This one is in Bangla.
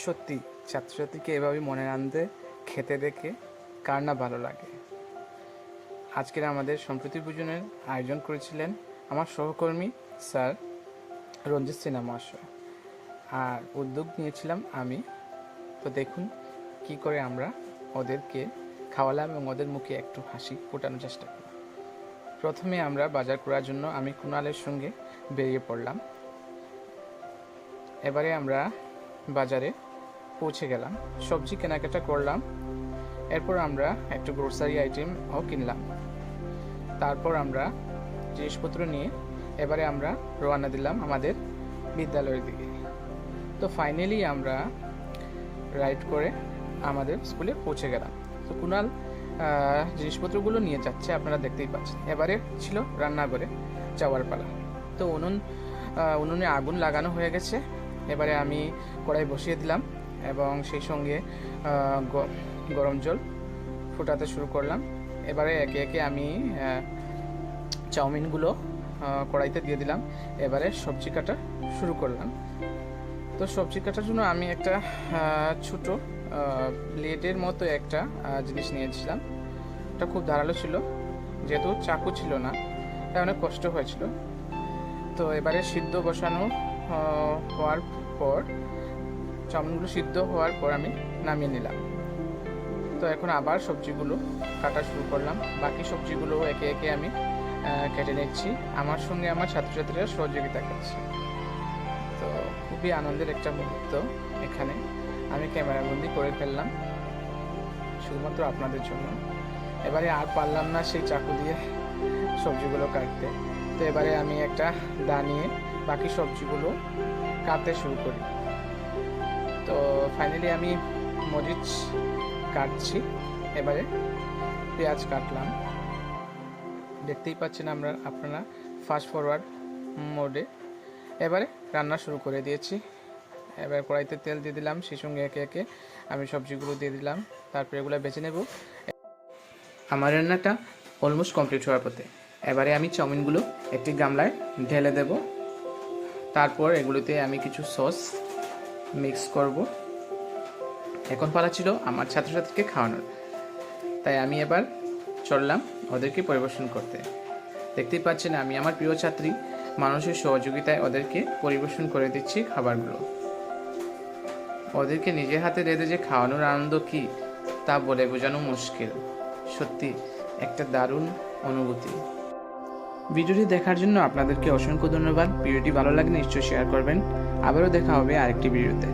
সত্যি ছাত্রছাত্রীকে এভাবে মনে আনতে খেতে দেখে কার না ভালো লাগে। আজকের আমাদের সম্প্রীতি ভোজনের আয়োজন করেছিলেন আমার সহকর্মী স্যার রঞ্জিত সিনহা মহাশয়, আর উদ্যোগ নিয়েছিলাম আমি। তো দেখুন কি করে আমরা ওদেরকে খাওয়ালাম এবং ওদের মুখে একটু হাসি ফোটানোর চেষ্টা করি। প্রথমে আমরা বাজার করার জন্য আমি কুণালের সঙ্গে বেরিয়ে পড়লাম। এবারে আমরা বাজারে পৌঁছে গেলাম, সবজি কেনাকাটা করলাম, এরপর আমরা একটু গ্রোসারি আইটেমও কিনলাম। তারপর আমরা জিনিসপত্র নিয়ে এবারে আমরা রওনা দিলাম আমাদের বিদ্যালয়ের দিকে। তো ফাইনালি আমরা রাইড করে আমাদের স্কুলে পৌঁছে গেলাম। তো কুণাল জিনিসপত্রগুলো নিয়ে যাচ্ছে, আপনারা দেখতেই পাচ্ছেন। এবারে ছিল রান্নাঘরে যাওয়ার পালা। তো উনুনে আগুন লাগানো হয়ে গেছে। এবারে আমি কড়াই বসিয়ে দিলাম এবং সেই সঙ্গে গরম জল ফোটাতে শুরু করলাম। এবারে একে একে আমি চাউমিনগুলো কড়াইতে দিয়ে দিলাম। এবারে সবজি কাটা শুরু করলাম। তো সবজি কাটার জন্য আমি একটা ছোট ব্লেডের মতো একটা জিনিস নিয়েছিলাম। এটা খুব ধারালো ছিল, যেহেতু চাকু ছিল না তাই অনেক কষ্ট হয়েছিল। তো এবারে সিদ্ধ বসানো হওয়ার পর চাউমিনগুলো সিদ্ধ হওয়ার পর আমি নামিয়ে নিলাম। তো এখন আবার সবজিগুলো কাটা শুরু করলাম। বাকি সবজিগুলো একে একে আমি কেটে নিচ্ছি। আমার সঙ্গে আমার ছাত্রছাত্রীরা সহযোগিতা করছে। তো খুবই আনন্দের একটা মুহূর্ত এখানে আমি ক্যামেরাবন্দি করে ফেললাম শুধুমাত্র আপনাদের জন্য। এবারে আর পারলাম না সেই চাকু দিয়ে সবজিগুলো কাটতে। তো এবারে আমি একটা দা নিয়ে বাকি সবজিগুলো কাটতে শুরু করি। তো ফাইনালি আমি মরিচ কাটছি, এবারে পেঁয়াজ কাটলাম। দেখতেই পাচ্ছেন আপনারা ফাস্ট ফরওয়ার্ড মোডে এবারে রান্না শুরু করে দিয়েছি। এবার কড়াইতে তেল দিয়ে দিলাম, সেই সঙ্গে একে একে আমি সবজিগুলো দিয়ে দিলাম, তারপরে এগুলো বেছে নেব। আমার রান্নাটা অলমোস্ট কমপ্লিট হওয়ার পথে। এবারে আমি চাউমিনগুলো একটি গামলায় ঢেলে দেব। তারপর এগুলোতে আমি কিছু সস মিক্স করব। এখন পালা ছিল আমার ছাত্রছাত্রীকে খাওয়ানোর, তাই আমি এবার চললাম ওদেরকে পরিবেশন করতে। দেখতেই পাচ্ছেন আমি আমার প্রিয় ছাত্রী মানুষের সহযোগিতায় ওদেরকে পরিবেশন করে দিচ্ছি খাবারগুলো। ওদেরকে নিজের হাতে রেঁধে যে খাওয়ানোর আনন্দ কি তা বলে বোঝানো মুশকিল। সত্যি একটা দারুণ অনুভূতি। ভিডিওটি দেখার জন্য আপনাদেরকে অসংখ্য ধন্যবাদ। ভিডিওটি ভালো লাগলে নিশ্চয়ই শেয়ার করবেন। আবারও দেখা হবে আরেকটি ভিডিওতে।